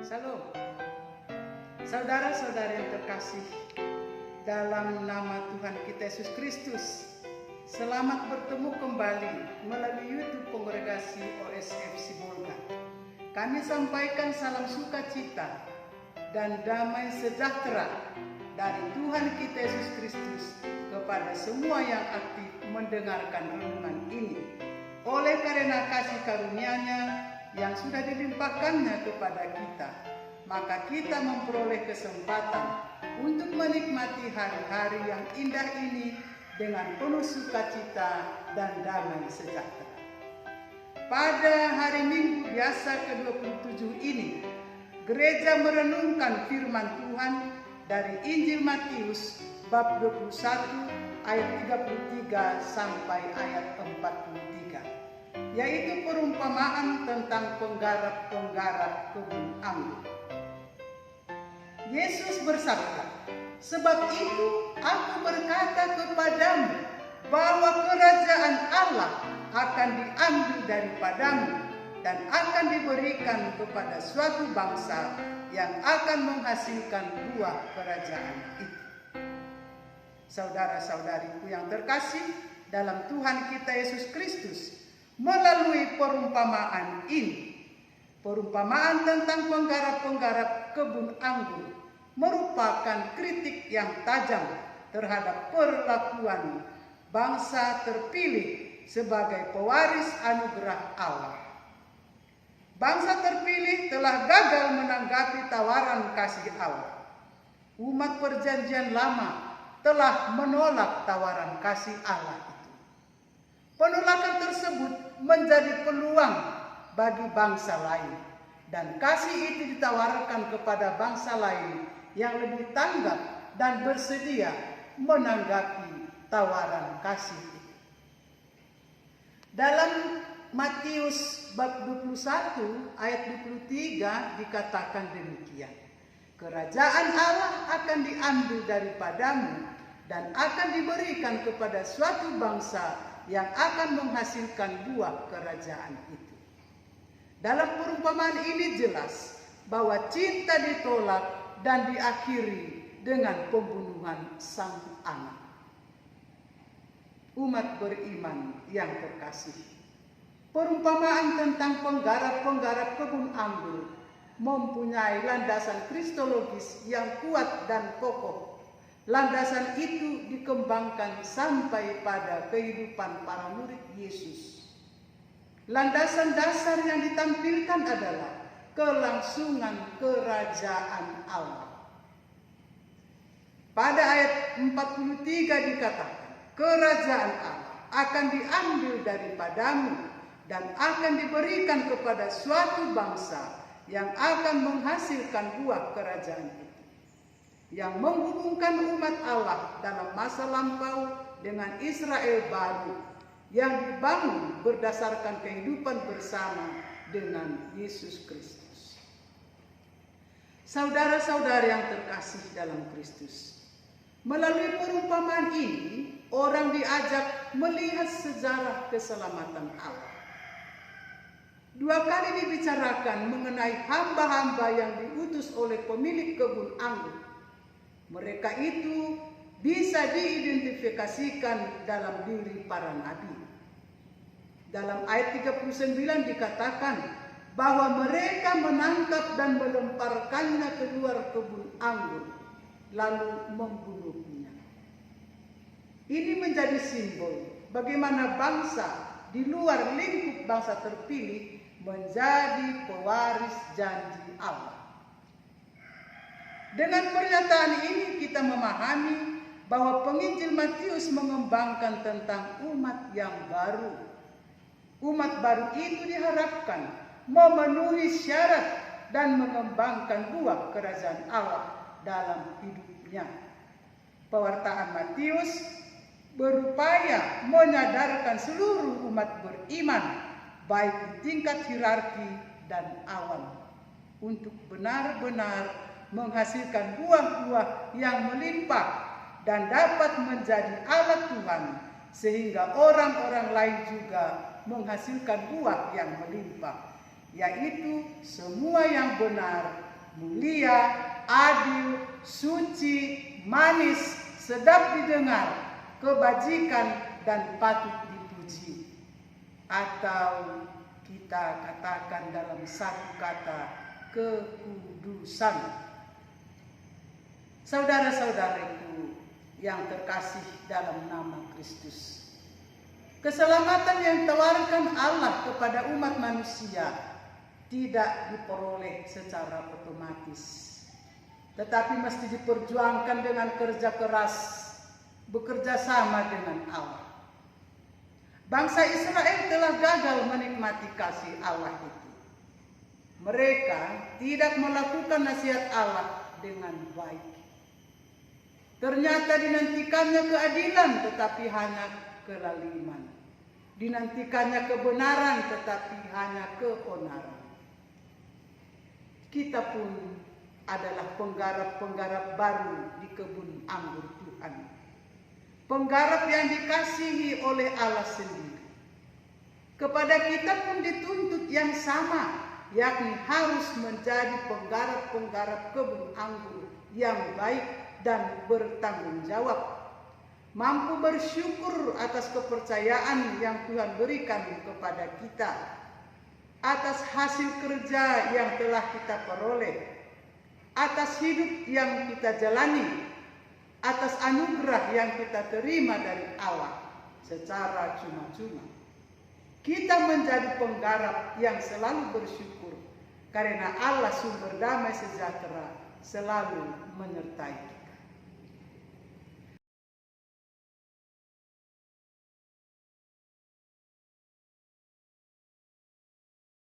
Salam. Saudara-saudara yang terkasih, dalam nama Tuhan kita Yesus Kristus, selamat bertemu kembali melalui YouTube Kongregasi OSF Sibolga. Kami sampaikan salam sukacita dan damai sejahtera dari Tuhan kita Yesus Kristus kepada semua yang aktif mendengarkan renungan ini. Oleh karena kasih karunia-Nya yang sudah dilimpahkannya kepada kita, maka kita memperoleh kesempatan untuk menikmati hari-hari yang indah ini dengan penuh sukacita dan damai sejahtera. Pada hari Minggu biasa ke-27 ini, gereja merenungkan firman Tuhan dari Injil Matius bab 21 ayat 33 sampai ayat 43, yaitu perumpamaan tentang penggarap-penggarap kebun anggur. Yesus bersabda, "Sebab itu aku berkata kepadamu bahwa kerajaan Allah akan diambil daripadamu dan akan diberikan kepada suatu bangsa yang akan menghasilkan buah kerajaan itu." Saudara-saudariku yang terkasih dalam Tuhan kita Yesus Kristus, melalui perumpamaan ini, perumpamaan tentang penggarap-penggarap kebun anggur merupakan kritik yang tajam terhadap perlakuan bangsa terpilih sebagai pewaris anugerah Allah. Bangsa terpilih telah gagal menanggapi tawaran kasih Allah. Umat Perjanjian Lama telah menolak tawaran kasih Allah itu. Penolakan tersebut menjadi peluang bagi bangsa lain, dan kasih itu ditawarkan kepada bangsa lain yang lebih tanggap dan bersedia menanggapi tawaran kasih itu. Dalam Matius bab 21 ayat 23 dikatakan demikian, "Kerajaan Allah akan diambil daripadamu dan akan diberikan kepada suatu bangsa yang akan menghasilkan buah kerajaan itu." Dalam perumpamaan ini jelas bahwa cinta ditolak dan diakhiri dengan pembunuhan sang anak. Umat beriman yang terkasih, perumpamaan tentang penggarap-penggarap kebun anggur mempunyai landasan kristologis yang kuat dan kokoh. Landasan itu dikembangkan sampai pada kehidupan para murid Yesus. Landasan dasar yang ditampilkan adalah kelangsungan kerajaan Allah. Pada ayat 43 dikatakan, "Kerajaan Allah akan diambil daripadamu dan akan diberikan kepada suatu bangsa yang akan menghasilkan buah kerajaan itu." Yang menghubungkan umat Allah dalam masa lampau dengan Israel baru yang dibangun berdasarkan kehidupan bersama dengan Yesus Kristus. Saudara-saudara yang terkasih dalam Kristus, melalui perumpamaan ini orang diajak melihat sejarah keselamatan Allah. Dua kali dibicarakan mengenai hamba-hamba yang diutus oleh pemilik kebun anggur. Mereka itu bisa diidentifikasikan dalam diri para nabi. Dalam ayat 39 dikatakan bahwa mereka menangkap dan melemparkannya keluar kebun anggur, lalu membunuhnya. Ini menjadi simbol bagaimana bangsa di luar lingkup bangsa terpilih menjadi pewaris janji Allah. Dengan pernyataan ini kita memahami bahwa penginjil Matius mengembangkan tentang umat yang baru. Umat baru itu diharapkan memenuhi syarat dan mengembangkan buah kerajaan Allah dalam hidupnya. Pewartaan Matius berupaya menyadarkan seluruh umat beriman, baik di tingkat hierarki dan awam, untuk benar-benar menghasilkan buah-buah yang melimpah dan dapat menjadi alat Tuhan, sehingga orang-orang lain juga menghasilkan buah yang melimpah, yaitu semua yang benar mulia, adil, suci, manis, sedap didengar, kebajikan, dan patut dipuji. Atau kita katakan dalam satu kata, kekudusan. Saudara-saudariku yang terkasih dalam nama Kristus, keselamatan yang ditawarkan Allah kepada umat manusia tidak diperoleh secara otomatis, tetapi mesti diperjuangkan dengan kerja keras, bekerja sama dengan Allah. Bangsa Israel telah gagal menikmati kasih Allah itu. Mereka tidak melakukan nasihat Allah dengan baik. Ternyata dinantikannya keadilan tetapi hanya kelaliman. Dinantikannya kebenaran tetapi hanya keonaran. Kita pun adalah penggarap-penggarap baru di kebun anggur Tuhan. Penggarap yang dikasihi oleh Allah sendiri. Kepada kita pun dituntut yang sama, yakni harus menjadi penggarap-penggarap kebun anggur yang baik dan bertanggung jawab, mampu bersyukur atas kepercayaan yang Tuhan berikan kepada kita, atas hasil kerja yang telah kita peroleh, atas hidup yang kita jalani, atas anugerah yang kita terima dari Allah secara cuma-cuma. Kita menjadi penggarap yang selalu bersyukur karena Allah sumber damai sejahtera selalu menyertai kita.